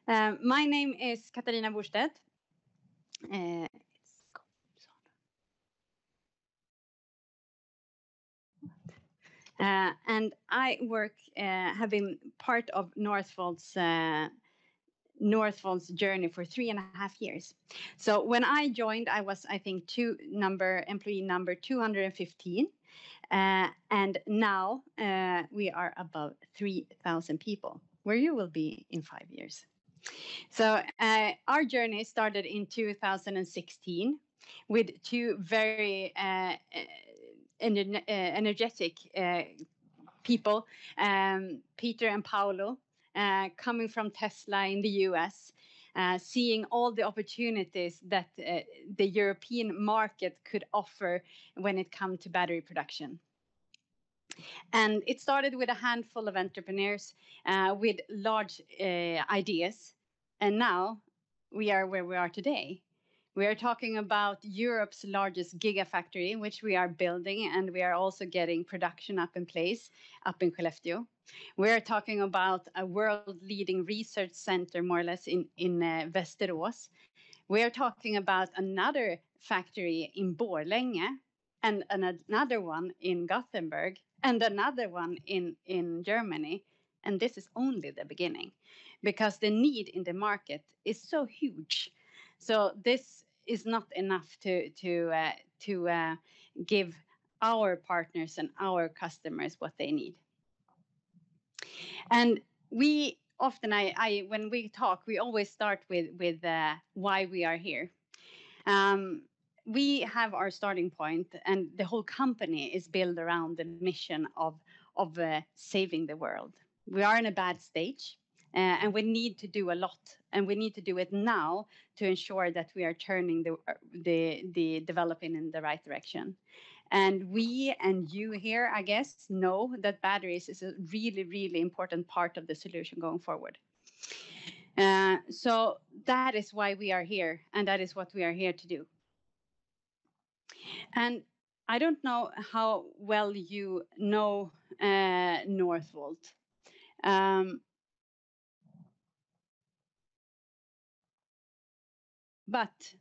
My name is Katarina Borstedt. And I have been part of Northvolt's journey for 3.5 years. So when I joined, I was, I think, employee number 215. And now we are above 3,000 people, where you will be in 5 years. So our journey started in 2016 with two very energetic people, Peter and Paolo, coming from Tesla in the US, seeing all the opportunities that the European market could offer when it comes to battery production. And it started with a handful of entrepreneurs with large ideas. And now we are where we are today. We are talking about Europe's largest gigafactory, which we are building, and we are also getting production up in place up in Skellefteå. We are talking about a world-leading research center, more or less, in Västerås. We are talking about another factory in Borlänge, and another one in Gothenburg, and another one in Germany. And this is only the beginning, because the need in the market is so huge. So this is not enough to give our partners and our customers what they need. And we often, when we talk, we always start with why we are here. We have our starting point, and the whole company is built around the mission of saving the world. We are in a bad stage. And we need to do a lot, and we need to do it now to ensure that we are turning the developing in the right direction. And we and you here, I guess, know that batteries is a really, really important part of the solution going forward. So that is why we are here, and that is what we are here to do. And I don't know how well you know Northvolt. But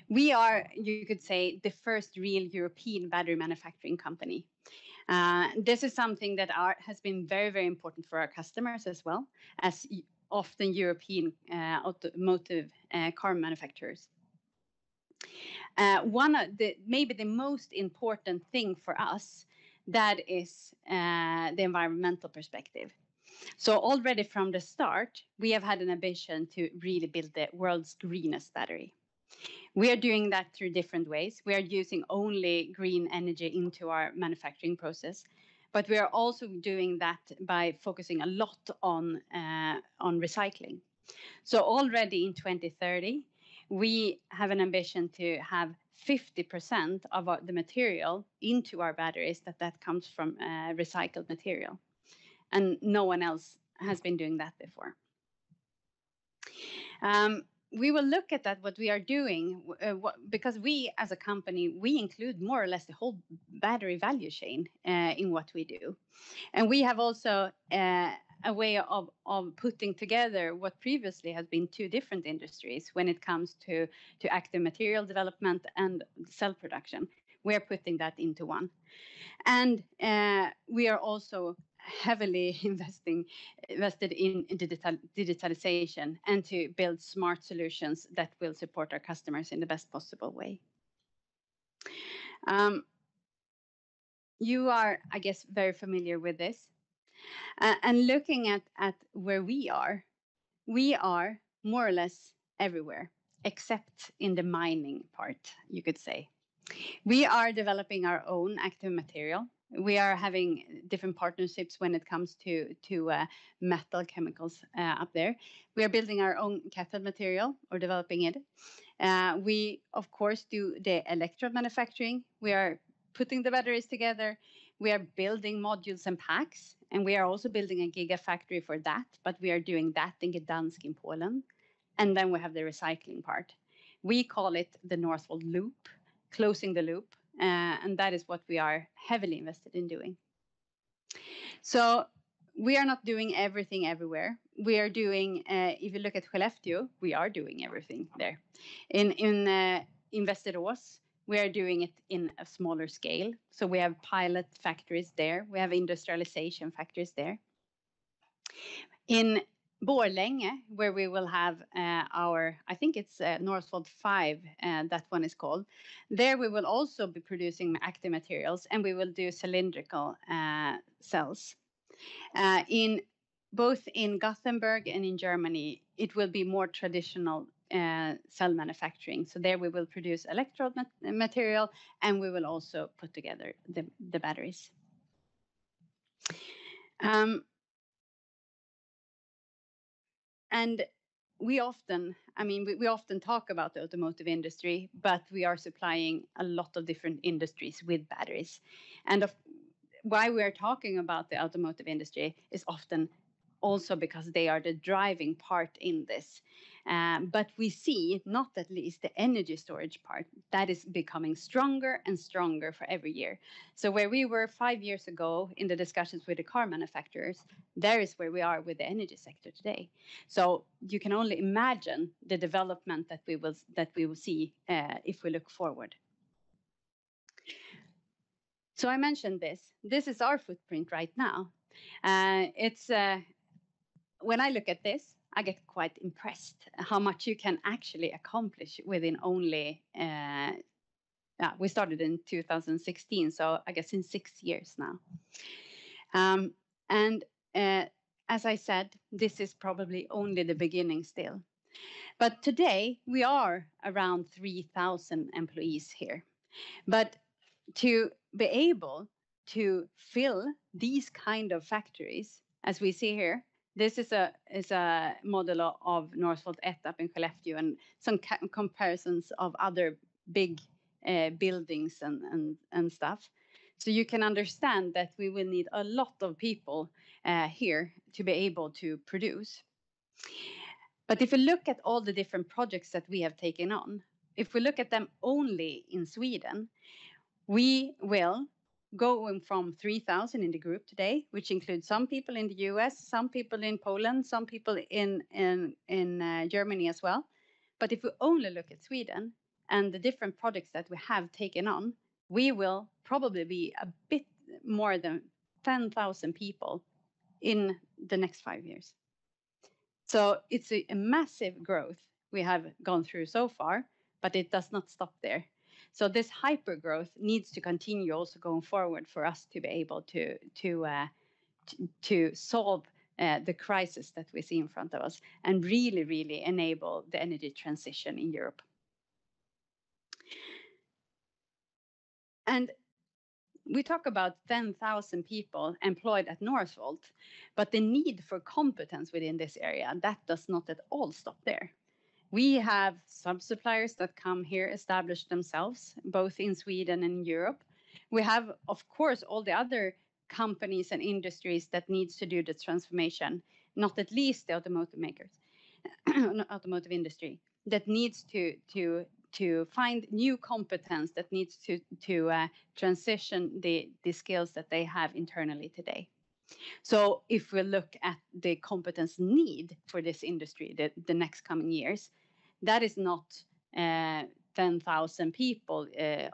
we are, you could say, the first real European battery manufacturing company. This is something that has been very, very important for our customers as well, as often European automotive car manufacturers. Maybe the most important thing for us, that is the environmental perspective. So already from the start, we have had an ambition to really build the world's greenest battery. We are doing that through different ways. We are using only green energy into our manufacturing process, but we are also doing that by focusing a lot on recycling. So already in 2030, we have an ambition to have 50% of the material into our batteries that comes from recycled material. And no one else has been doing that before. We will look at that, what we are doing, because we as a company, we include more or less the whole battery value chain in what we do. And we have also a way of putting together what previously has been two different industries when it comes to active material development and cell production. We are putting that into one. And we are also heavily invested in digitalization and to build smart solutions that will support our customers in the best possible way. You are, I guess, very familiar with this. And looking at where we are more or less everywhere, except in the mining part, you could say. We are developing our own active material. We are having different partnerships when it comes to metal chemicals up there. We are building our own cathode material or developing it. We, of course, do the electrode manufacturing. We are putting the batteries together. We are building modules and packs, and we are also building a gigafactory for that, but we are doing that in Gdansk in Poland. And then we have the recycling part. We call it the Northvolt loop, closing the loop. And that is what we are heavily invested in doing. So we are not doing everything everywhere. we are doing, if you look at Skellefteå, we are doing everything there. In Västerås, we are doing it in a smaller scale. So we have pilot factories there. We have industrialization factories there. In Borlänge, where we will have our, I think it's Northvolt 5, that one is called. There we will also be producing active materials, and we will do cylindrical cells. Both in Gothenburg and in Germany, it will be more traditional cell manufacturing. So there we will produce electrode material, and we will also put together the batteries. And we often talk about the automotive industry, but we are supplying a lot of different industries with batteries. And why we are talking about the automotive industry is often also because they are the driving part in this. But we see, not at least the energy storage part, that is becoming stronger and stronger for every year. So where we were 5 years ago in the discussions with the car manufacturers, there is where we are with the energy sector today. So you can only imagine the development that we will see if we look forward. So I mentioned this. This is our footprint right now. When I look at this, I get quite impressed how much you can actually accomplish within only, we started in 2016, so I guess in 6 years now. As I said, this is probably only the beginning still. But today we are around 3,000 employees here. But to be able to fill these kind of factories, as we see here, this is a model of Northvolt 1 up in Skellefteå and some comparisons of other big buildings and stuff. So you can understand that we will need a lot of people here to be able to produce. But if you look at all the different projects that we have taken on, if we look at them only in Sweden, we will going from 3,000 in the group today, which includes some people in the US, some people in Poland, some people in Germany as well. But if we only look at Sweden and the different projects that we have taken on, we will probably be a bit more than 10,000 people in the next 5 years. So it's a massive growth we have gone through so far, but it does not stop there. So this hyper growth needs to continue also going forward for us to be able to solve the crisis that we see in front of us and really, really enable the energy transition in Europe. And we talk about 10,000 people employed at Northvolt, but the need for competence within this area, that does not at all stop there. We have sub-suppliers that come here, establish themselves, both in Sweden and in Europe. We have, of course, all the other companies and industries that needs to do the transformation, not at least the automotive makers, automotive industry, that needs to find new competence, that needs to transition the skills that they have internally today. So if we look at the competence need for this industry, the next coming years, that is not 10,000 people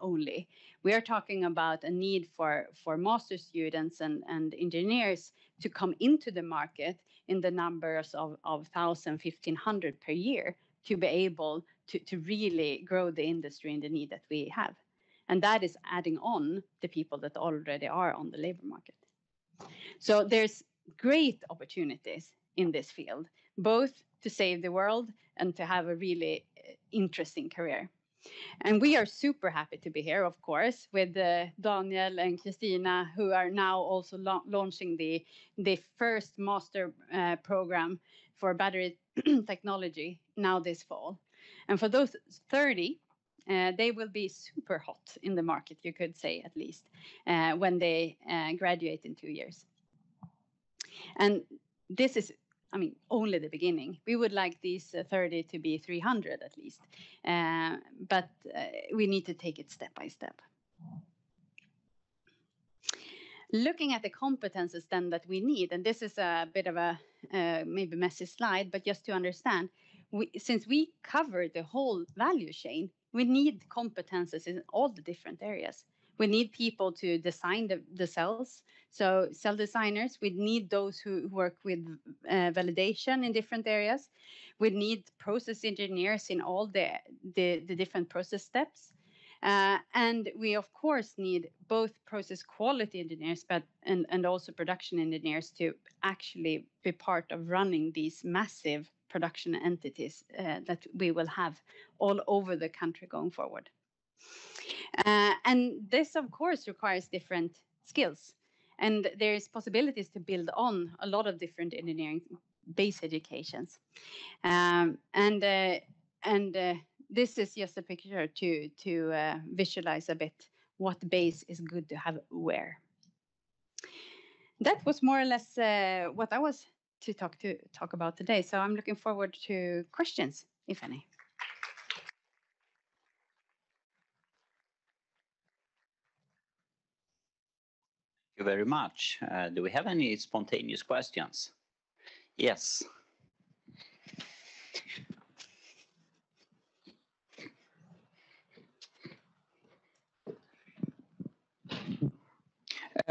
only. We are talking about a need for master students and engineers to come into the market in the numbers of 1,000, 1,500 per year to be able to really grow the industry in the need that we have. And that is adding on the people that already are on the labor market. So there's great opportunities in this field, both to save the world and to have a really interesting career. And we are super happy to be here, of course, with Daniel and Christina, who are now also launching the first master program for battery technology now this fall. And for those 30, they will be super hot in the market, you could say, at least, when they graduate in 2 years. And this is, I mean, only the beginning. We would like these 30 to be 300 at least, but we need to take it step by step. Looking at the competences then that we need, and this is a bit of a maybe messy slide, but just to understand, since we cover the whole value chain, we need competences in all the different areas. We need people to design the cells. So cell designers, we need those who work with validation in different areas. We need process engineers in all the different process steps. And we, of course, need both process quality engineers and also production engineers to actually be part of running these massive production entities that we will have all over the country going forward. And this, of course, requires different skills. And there's possibilities to build on a lot of different engineering base educations. This is just a picture to visualize a bit what base is good to have where. That was more or less what I was to talk about today. So I'm looking forward to questions, if any. Thank you very much. Do we have any spontaneous questions? Yes.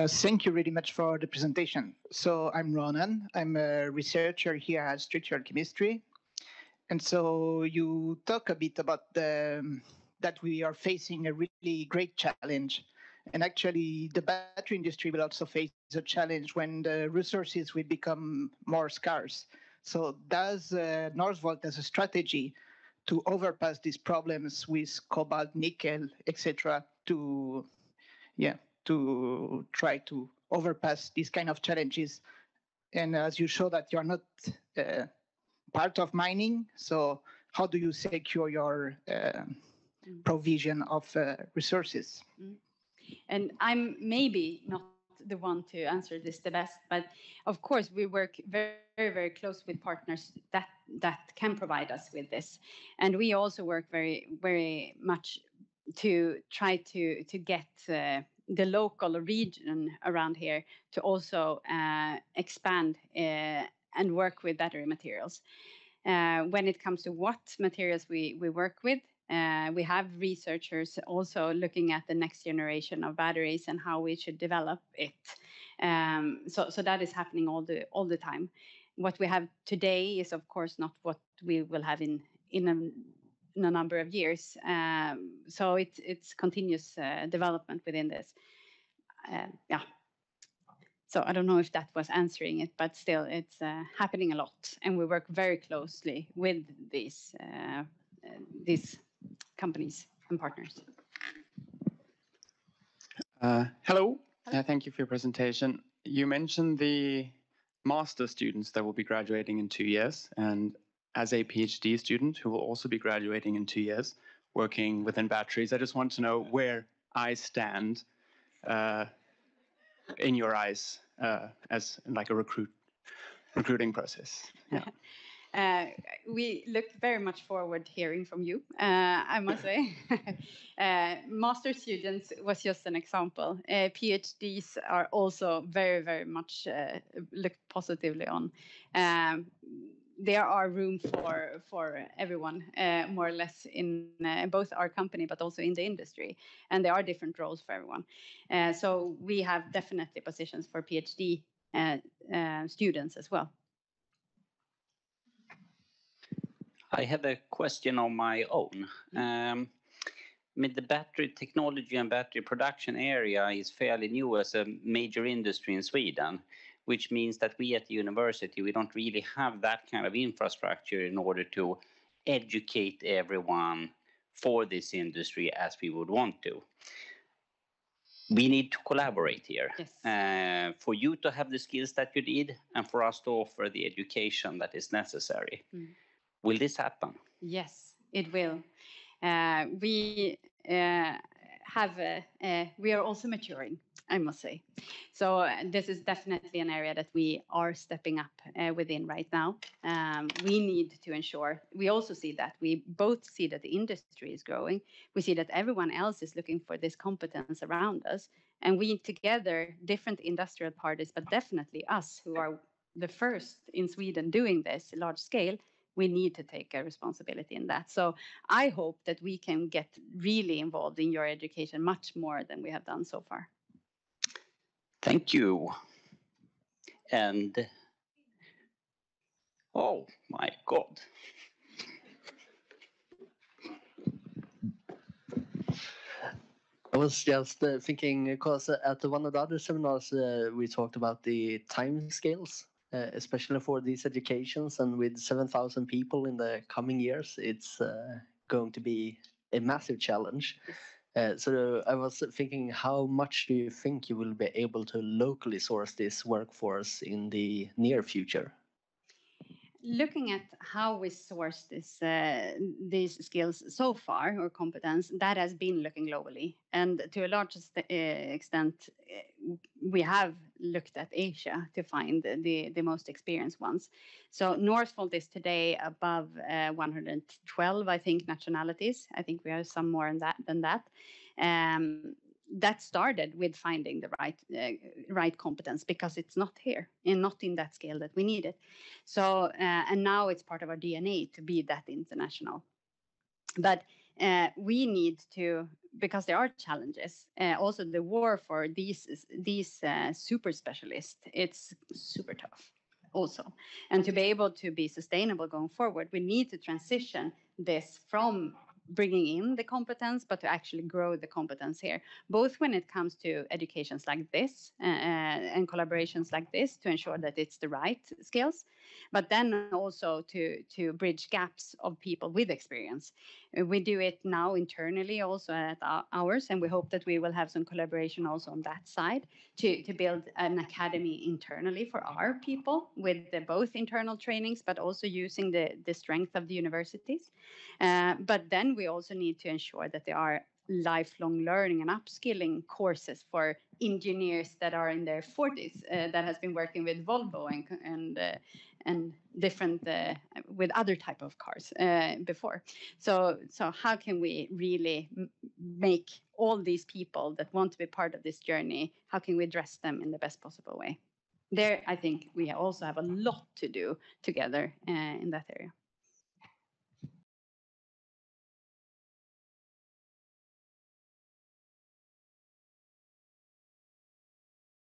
Thank you very much for the presentation. So I'm Ronan. I'm a researcher here at structural chemistry. And so you talk a bit about that we are facing a really great challenge. And actually, the battery industry will also face a challenge when the resources will become more scarce. So does Northvolt has a strategy to overpass these problems with cobalt, nickel, etc., to try to overpass these kind of challenges? And as you show that you're not part of mining, so how do you secure your provision of resources? And I'm maybe not the one to answer this the best, but of course we work very, very close with partners that can provide us with this. And we also work very, very much to try to get the local region around here to also expand and work with battery materials. When it comes to what materials we work with, we have researchers also looking at the next generation of batteries and how we should develop it. So that is happening all the time. What we have today is, of course, not what we will have in a number of years. So it's continuous development within this. Yeah. So I don't know if that was answering it, but still it's happening a lot. And we work very closely with these companies and partners. Hello. Thank you for your presentation. You mentioned the master students that will be graduating in 2 years, and as a PhD student who will also be graduating in 2 years, working within batteries, I just want to know where I stand in your eyes as like a recruiting process. Yeah. We look very much forward to hearing from you, I must say. Master students was just an example. PhDs are also very, very much looked positively on. There are room for everyone, more or less, in both our company, but also in the industry. And there are different roles for everyone. So we have definitely positions for PhD students as well. I have a question on my own. I mean, the battery technology and battery production area is fairly new as a major industry in Sweden, which means that we at the university, we don't really have that kind of infrastructure in order to educate everyone for this industry as we would want to. We need to collaborate here. Yes. For you to have the skills that you need and for us to offer the education that is necessary. Will this happen? Yes, it will. We are also maturing, I must say. So this is definitely an area that we are stepping up within right now. We need to ensure, we also see that, we both see that the industry is growing. We see that everyone else is looking for this competence around us. And we together, different industrial parties, but definitely us who are the first in Sweden doing this large scale, we need to take a responsibility in that. So I hope that we can get really involved in your education much more than we have done so far. Thank you. And oh my God. I was just thinking, because at one of the other seminars we talked about the time scales, especially for these educations, and with 7,000 people in the coming years, it's going to be a massive challenge. So I was thinking, how much do you think you will be able to locally source this workforce in the near future? Looking at how we source these skills so far, or competence, that has been looking globally. And to a large extent, we have looked at Asia to find the most experienced ones. So Northvolt is today above 112, I think, nationalities. I think we have some more than that. That started with finding the right competence, because it's not here and not in that scale that we need it. So and now it's part of our DNA to be that international. But we need to, because there are challenges. Also, the war for these super specialists, it's super tough also. And to be able to be sustainable going forward, we need to transition this from bringing in the competence, but to actually grow the competence here, both when it comes to educations like this and collaborations like this, to ensure that it's the right skills, but then also to bridge gaps of people with experience. We do it now internally also at ours, and we hope that we will have some collaboration also on that side to build an academy internally for our people with both internal trainings, but also using the strength of the universities. But then we also need to ensure that there are lifelong learning and upskilling courses for engineers that are in their 40s that has been working with Volvo and different with other type of cars before. So how can we really make all these people that want to be part of this journey, how can we address them in the best possible way? There, I think we also have a lot to do together in that area.